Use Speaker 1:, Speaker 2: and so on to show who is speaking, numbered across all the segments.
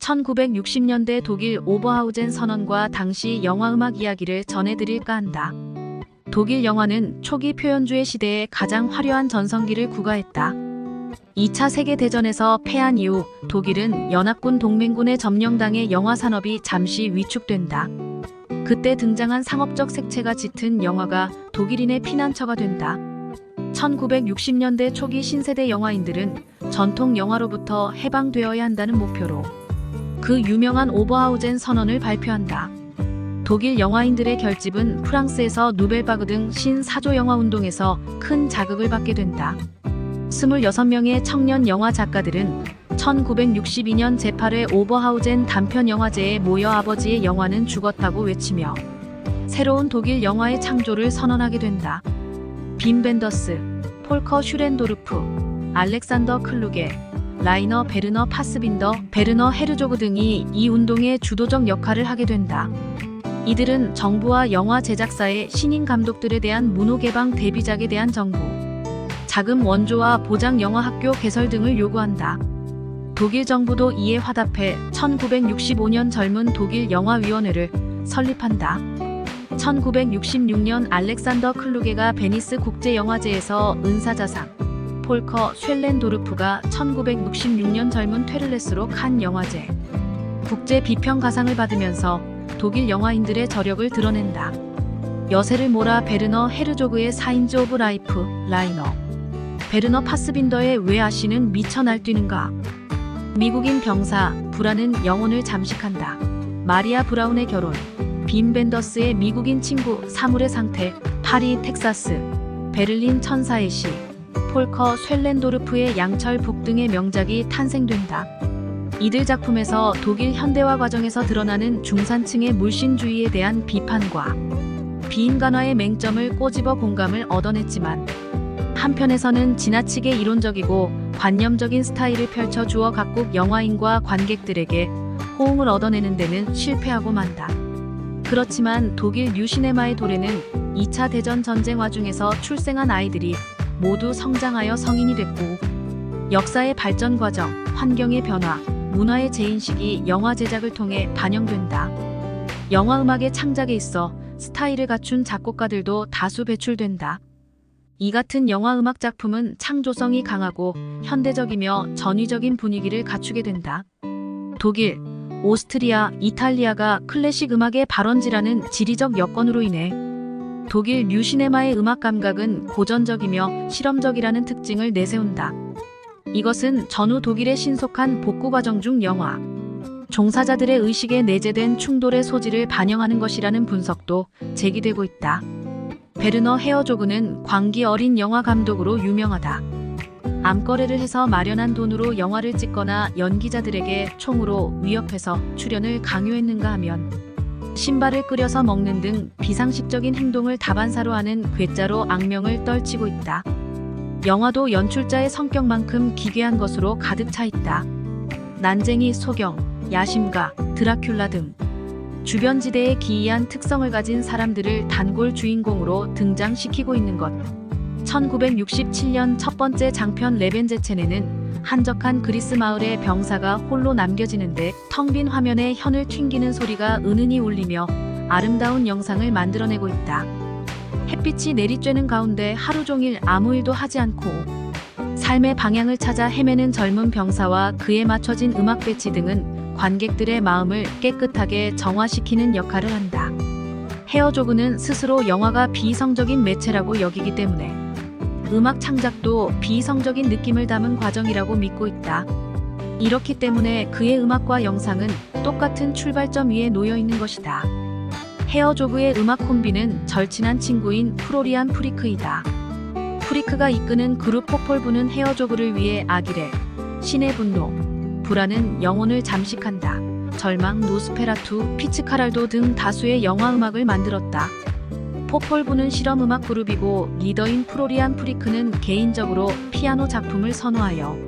Speaker 1: 1960년대 독일 오버하우젠 선언과 당시 영화음악 이야기를 전해드릴까 한다. 독일 영화는 초기 표현주의 시대에 가장 화려한 전성기를 구가했다. 2차 세계대전에서 패한 이후 독일은 연합군 동맹군에 점령당해 영화 산업이 잠시 위축된다. 그때 등장한 상업적 색채가 짙은 영화가 독일인의 피난처가 된다. 1960년대 초기 신세대 영화인들은 전통 영화로부터 해방되어야 한다는 목표로 그 유명한 오버하우젠 선언을 발표한다. 독일 영화인들의 결집은 프랑스에서 누벨바그 등 신사조 영화 운동에서 큰 자극을 받게 된다. 26명의 청년 영화 작가들은 1962년 제8회 오버하우젠 단편 영화제에 모여 아버지의 영화는 죽었다고 외치며 새로운 독일 영화의 창조를 선언하게 된다. 빔 벤더스, 폴커 슈렌도르프, 알렉산더 클루게, 라이너 베르너 파스빈더, 베르너 헤르조그 등이 이 운동의 주도적 역할을 하게 된다. 이들은 정부와 영화 제작사의 신인 감독들에 대한 문호개방 데뷔작에 대한 정보, 자금 원조와 보장 영화학교 개설 등을 요구한다. 독일 정부도 이에 화답해 1965년 젊은 독일 영화위원회를 설립한다. 1966년 알렉산더 클루게가 베니스 국제영화제에서 은사자상, 폴커 쉘렌도르프가 1966년 젊은 퇴를레스로 칸 영화제 국제 비평가상을 받으면서 독일 영화인들의 저력을 드러낸다. 여세를 몰아 베르너 헤르조그의 사인즈 오브 라이프, 라이너 베르너 파스빈더의 왜 아시는 미쳐 날뛰는가, 미국인 병사 브라는 영혼을 잠식한다. 마리아 브라운의 결혼, 빔 벤더스의 미국인 친구 사물의 상태, 파리 텍사스, 베를린 천사의 시, 폴커 쉘렌도르프의 양철 북 등의 명작이 탄생된다. 이들 작품에서 독일 현대화 과정에서 드러나는 중산층의 물신주의에 대한 비판과 비인간화의 맹점을 꼬집어 공감을 얻어냈지만 한편에서는 지나치게 이론적이고 관념적인 스타일을 펼쳐주어 각국 영화인과 관객들에게 호응을 얻어내는 데는 실패하고 만다. 그렇지만 독일 뉴시네마의 도래는 2차 대전 전쟁 와중에서 출생한 아이들이 모두 성장하여 성인이 됐고 역사의 발전 과정, 환경의 변화, 문화의 재인식이 영화 제작을 통해 반영된다. 영화 음악의 창작에 있어 스타일을 갖춘 작곡가들도 다수 배출된다. 이 같은 영화 음악 작품은 창조성이 강하고 현대적이며 전위적인 분위기를 갖추게 된다. 독일, 오스트리아, 이탈리아가 클래식 음악의 발원지라는 지리적 여건으로 인해 독일 뉴시네마의 음악 감각은 고전적이며 실험적이라는 특징을 내세운다. 이것은 전후 독일의 신속한 복구 과정 중 영화 종사자들의 의식에 내재된 충돌의 소지를 반영하는 것이라는 분석도 제기되고 있다. 베르너 헤어조그는 광기 어린 영화 감독으로 유명하다. 암거래를 해서 마련한 돈으로 영화를 찍거나 연기자들에게 총으로 위협해서 출연을 강요했는가 하면 신발을 끓여서 먹는 등 비상식적인 행동을 다반사로 하는 괴짜로 악명을 떨치고 있다. 영화도 연출자의 성격만큼 기괴한 것으로 가득 차 있다. 난쟁이, 소경, 야심가, 드라큘라 등 주변 지대에 기이한 특성을 가진 사람들을 단골 주인공으로 등장시키고 있는 것. 1967년 첫 번째 장편 레벤제첸에는 한적한 그리스 마을의 병사가 홀로 남겨지는데 텅 빈 화면에 현을 튕기는 소리가 은은히 울리며 아름다운 영상을 만들어내고 있다. 햇빛이 내리쬐는 가운데 하루 종일 아무 일도 하지 않고 삶의 방향을 찾아 헤매는 젊은 병사와 그에 맞춰진 음악 배치 등은 관객들의 마음을 깨끗하게 정화시키는 역할을 한다. 헤어조그는 스스로 영화가 비이성적인 매체라고 여기기 때문에 음악 창작도 비이성적인 느낌을 담은 과정이라고 믿고 있다. 이렇기 때문에 그의 음악과 영상은 똑같은 출발점 위에 놓여 있는 것이다. 헤어조그의 음악 콤비는 절친한 친구인 프로리안 프리크이다. 프리크가 이끄는 그룹 포폴부는 헤어조그를 위해 아기레, 신의 분노, 브라는 영혼을 잠식한다, 절망, 노스페라투, 피츠카랄도 등 다수의 영화 음악을 만들었다. 포폴부는 실험음악 그룹이고 리더인 프로리안 프리크는 개인적으로 피아노 작품을 선호하여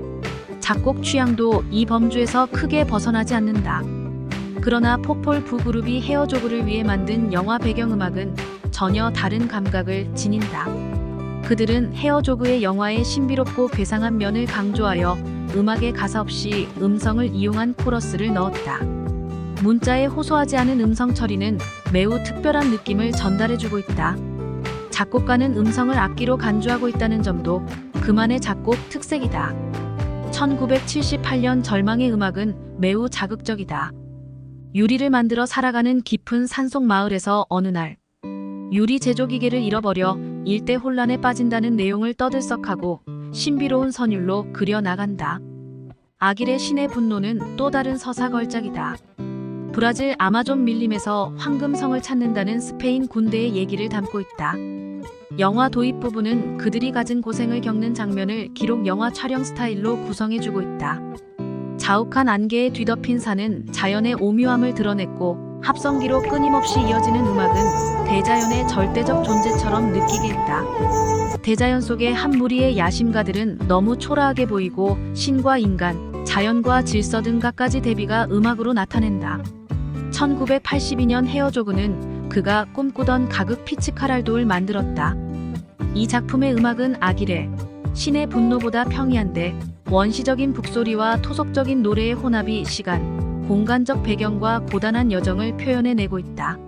Speaker 1: 작곡 취향도 이 범주에서 크게 벗어나지 않는다. 그러나 포폴부 그룹이 헤어조그를 위해 만든 영화 배경음악은 전혀 다른 감각을 지닌다. 그들은 헤어조그의 영화의 신비롭고 괴상한 면을 강조하여 음악에 가사 없이 음성을 이용한 코러스를 넣었다. 문자에 호소하지 않은 음성 처리는 매우 특별한 느낌을 전달해주고 있다. 작곡가는 음성을 악기로 간주하고 있다는 점도 그만의 작곡 특색이다. 1978년 절망의 음악은 매우 자극적이다. 유리를 만들어 살아가는 깊은 산속 마을에서 어느 날 유리 제조 기계를 잃어버려 일대 혼란에 빠진다는 내용을 떠들썩하고 신비로운 선율로 그려나간다. 아길의 신의 분노는 또 다른 서사 걸작이다. 브라질 아마존 밀림에서 황금성을 찾는다는 스페인 군대의 얘기를 담고 있다. 영화 도입 부분은 그들이 가진 고생을 겪는 장면을 기록 영화 촬영 스타일로 구성해주고 있다. 자욱한 안개에 뒤덮인 산은 자연의 오묘함을 드러냈고 합성기로 끊임없이 이어지는 음악은 대자연의 절대적 존재처럼 느끼게 했다. 대자연 속의 한 무리의 야심가들은 너무 초라하게 보이고 신과 인간, 자연과 질서 등 갖가지 대비가 음악으로 나타낸다. 1982년 헤어조그는 그가 꿈꾸던 가극 피츠카랄도를 만들었다. 이 작품의 음악은 아길의 신의 분노보다 평이한데 원시적인 북소리와 토속적인 노래의 혼합이 시간, 공간적 배경과 고단한 여정을 표현해내고 있다.